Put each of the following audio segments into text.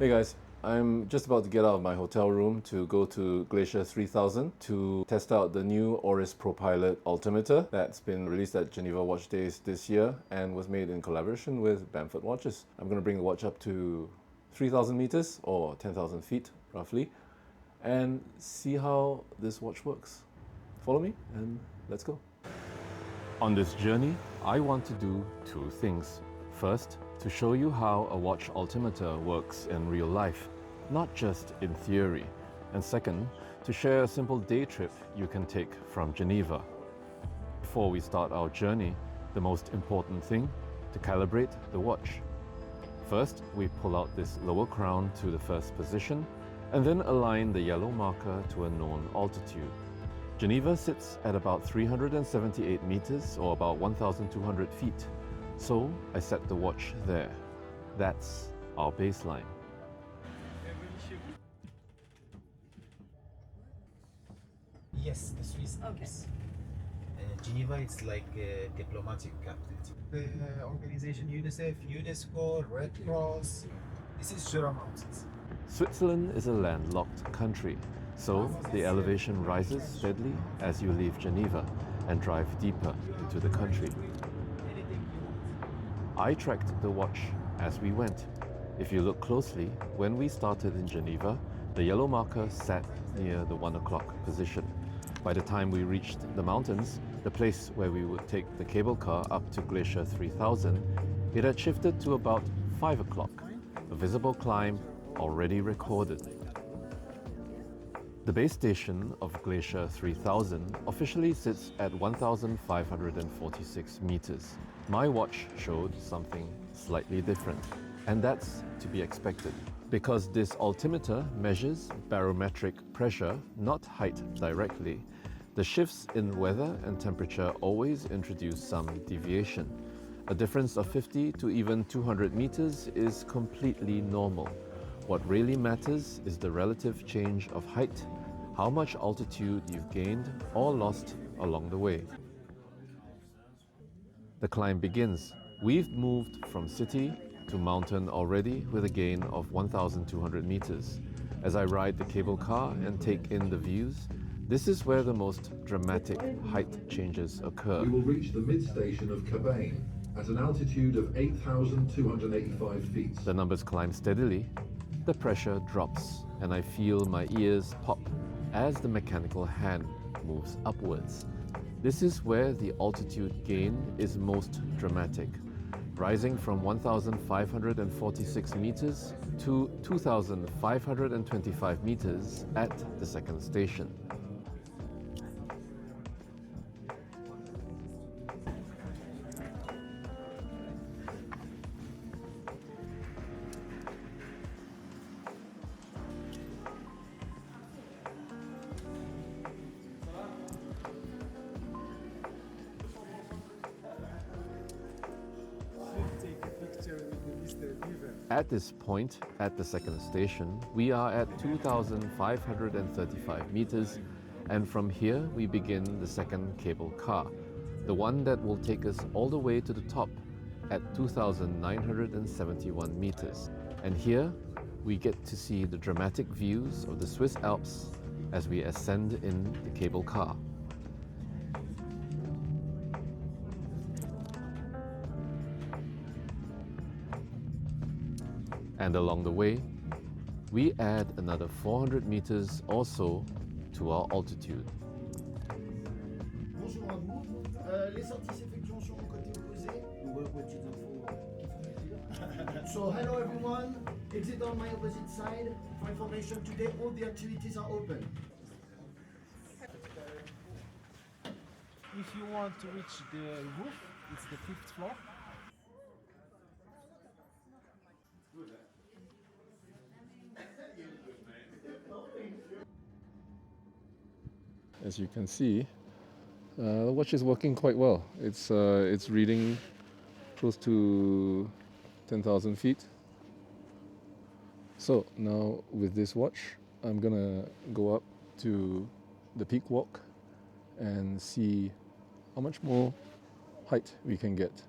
Hey guys, I'm just about to get out of my hotel room to go to Glacier 3000 to test out the new Oris Propilot Altimeter that's been released at Geneva Watch Days this year and was made in collaboration with Bamford watches. I'm going to bring the watch up to 3000 meters or 10,000 feet roughly and see how this watch works. Follow me and let's go. On this journey, I want to do two things. First, to show you how a watch altimeter works in real life, not just in theory. And second, to share a simple day trip you can take from Geneva. Before we start our journey, the most important thing, to calibrate the watch. First, we pull out this lower crown to the first position and then align the yellow marker to a known altitude. Geneva sits at about 378 meters or about 1,200 feet. So I set the watch there. That's our baseline. Yes, the Swiss Alps. Geneva, it's like a diplomatic capital. The organization UNICEF, UNESCO, Red Cross. This is Jura Mountains. Switzerland is a landlocked country, so the elevation rises steadily as you leave Geneva and drive deeper into the country. I tracked the watch as we went. If you look closely, when we started in Geneva, the yellow marker sat near the 1 o'clock position. By the time we reached the mountains, the place where we would take the cable car up to Glacier 3000, it had shifted to about 5 o'clock, a visible climb already recorded. The base station of Glacier 3000 officially sits at 1,546 meters. My watch showed something slightly different, and that's to be expected, because this altimeter measures barometric pressure, not height directly. The shifts in weather and temperature always introduce some deviation. A difference of 50 to even 200 meters is completely normal. What really matters is the relative change of height, how much altitude you've gained or lost along the way. The climb begins. We've moved from city to mountain already with a gain of 1,200 meters. As I ride the cable car and take in the views, this is where the most dramatic height changes occur. We will reach the mid-station of Cabane at an altitude of 8,285 feet. The numbers climb steadily, the pressure drops, and I feel my ears pop as the mechanical hand moves upwards. This is where the altitude gain is most dramatic, rising from 1,546 meters to 2,525 meters at the second station. At this point, at the second station, we are at 2,535 meters, and from here we begin the second cable car, the one that will take us all the way to the top at 2,971 meters. And here we get to see the dramatic views of the Swiss Alps as we ascend in the cable car. And along the way, we add another 400 meters or so to our altitude. Bonjour à vous. Les sorties s'effectuent sur le côté opposé. So hello everyone. Exit on my opposite side. For information, today all the activities are open. If you want to reach the roof, it's the 5th floor. As you can see, the watch is working quite well. It's reading close to 10,000 feet. So now with this watch, I'm gonna go up to the peak walk and see how much more height we can get.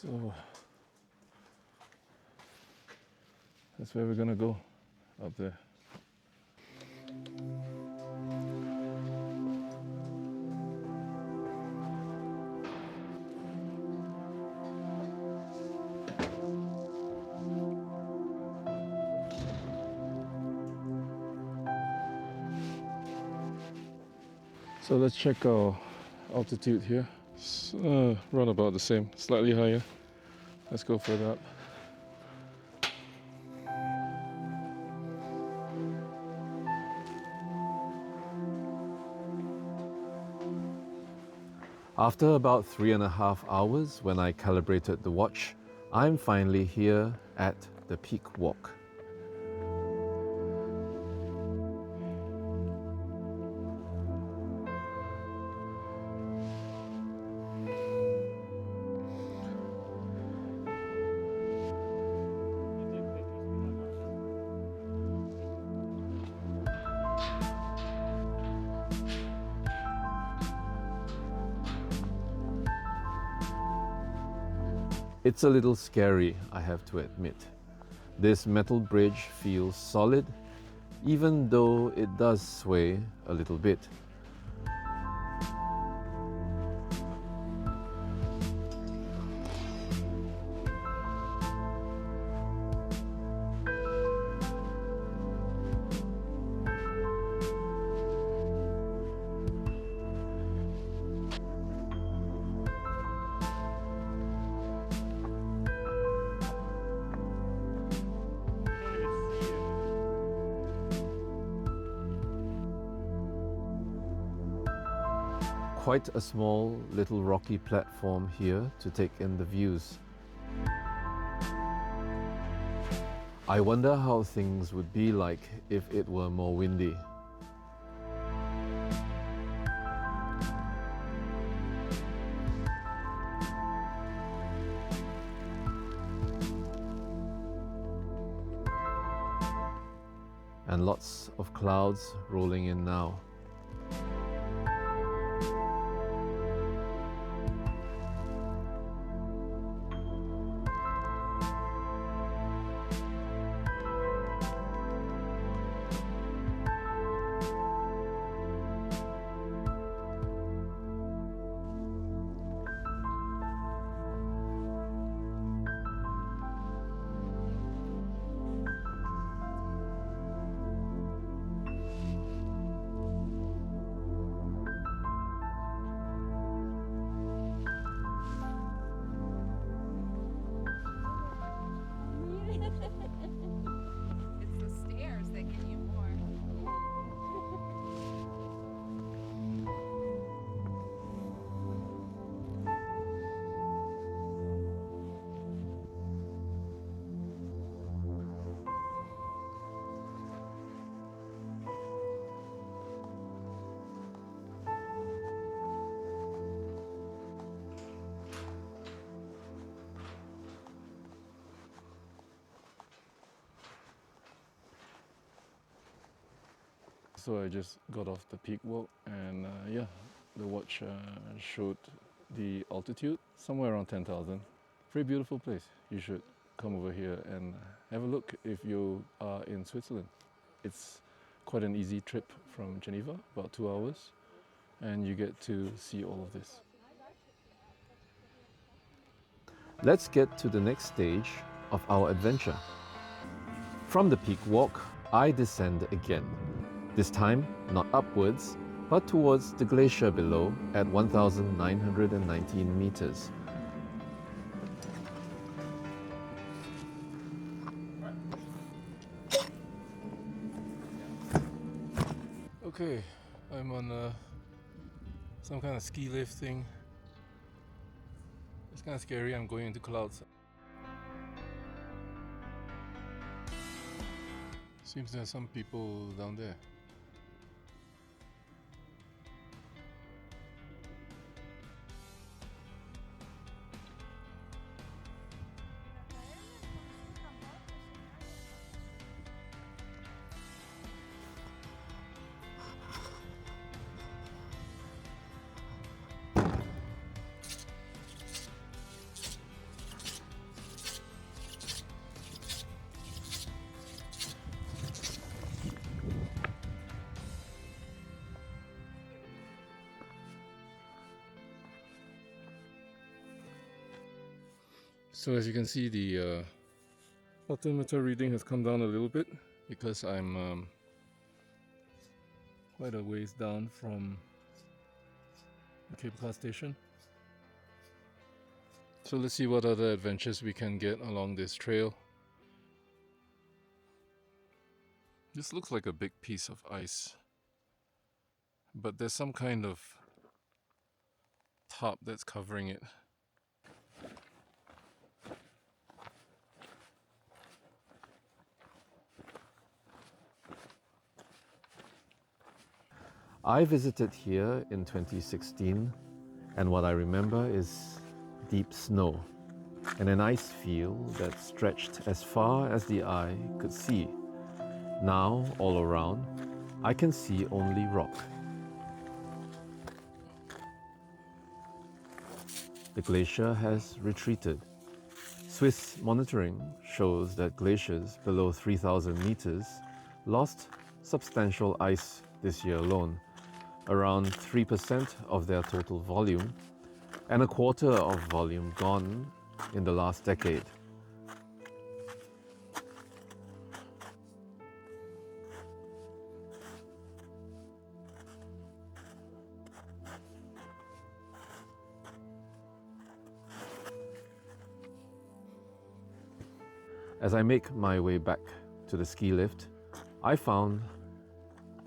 So that's where we're gonna go, up there. So let's check our altitude here. It's around about the same, slightly higher. Let's go further up. After about 3.5 hours when I calibrated the watch, I'm finally here at the peak walk. It's a little scary, I have to admit. This metal bridge feels solid, even though it does sway a little bit. Quite a small little rocky platform here to take in the views. I wonder how things would be like if it were more windy. And lots of clouds rolling in now. It's the stairs that get you more. So I just got off the peak walk and yeah, the watch showed the altitude somewhere around 10,000. Very beautiful place. You should come over here and have a look if you are in Switzerland. It's quite an easy trip from Geneva, about 2 hours, and you get to see all of this. Let's get to the next stage of our adventure. From the peak walk, I descend again. This time, not upwards, but towards the glacier below at 1,919 meters. Okay, I'm on some kind of ski lift thing. It's kind of scary, I'm going into clouds. Seems there are some people down there. So as you can see, the altimeter reading has come down a little bit because I'm quite a ways down from the cable car station. So let's see what other adventures we can get along this trail. This looks like a big piece of ice, but there's some kind of top that's covering it. I visited here in 2016, and what I remember is deep snow and an ice field that stretched as far as the eye could see. Now, all around, I can see only rock. The glacier has retreated. Swiss monitoring shows that glaciers below 3,000 meters lost substantial ice this year alone, around 3% of their total volume, and a quarter of volume gone in the last decade. As I make my way back to the ski lift, I found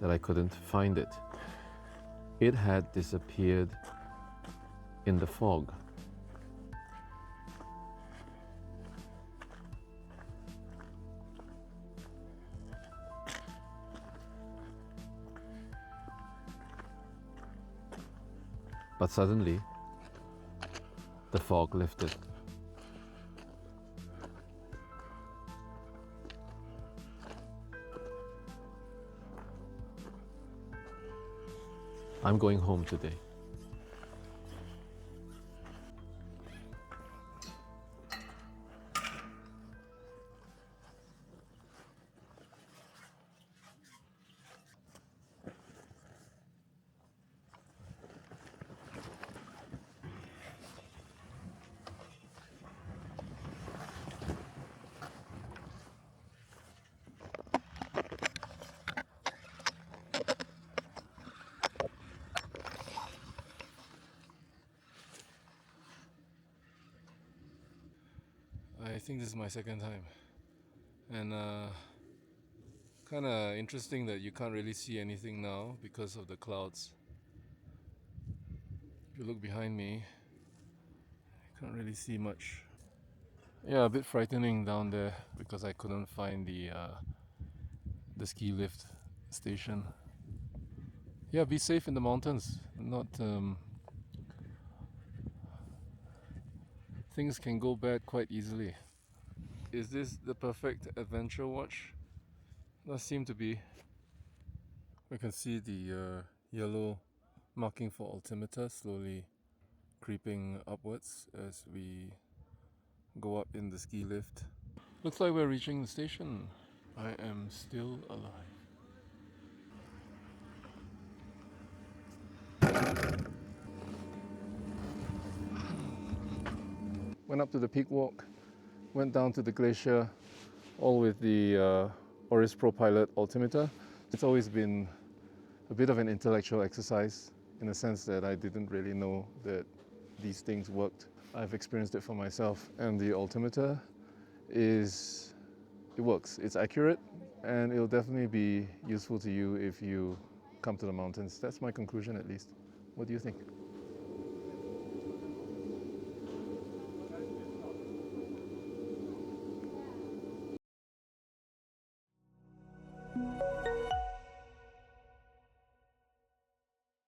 that I couldn't find it. It had disappeared in the fog. But suddenly, the fog lifted. I'm going home today. I think this is my second time, and kind of interesting that you can't really see anything now because of the clouds. If you look behind me, you can't really see much. Yeah, a bit frightening down there because I couldn't find the ski lift station. Yeah, be safe in the mountains. Not things can go bad quite easily. Is this the perfect adventure watch? Does seem to be. We can see the yellow marking for altimeter slowly creeping upwards as we go up in the ski lift. Looks like we're reaching the station. I am still alive. Went up to the peak walk, went down to the glacier, all with the Oris Propilot Altimeter. It's always been a bit of an intellectual exercise in the sense that I didn't really know that these things worked. I've experienced it for myself, and the altimeter it works. It's accurate, and it'll definitely be useful to you if you come to the mountains. That's my conclusion, at least. What do you think?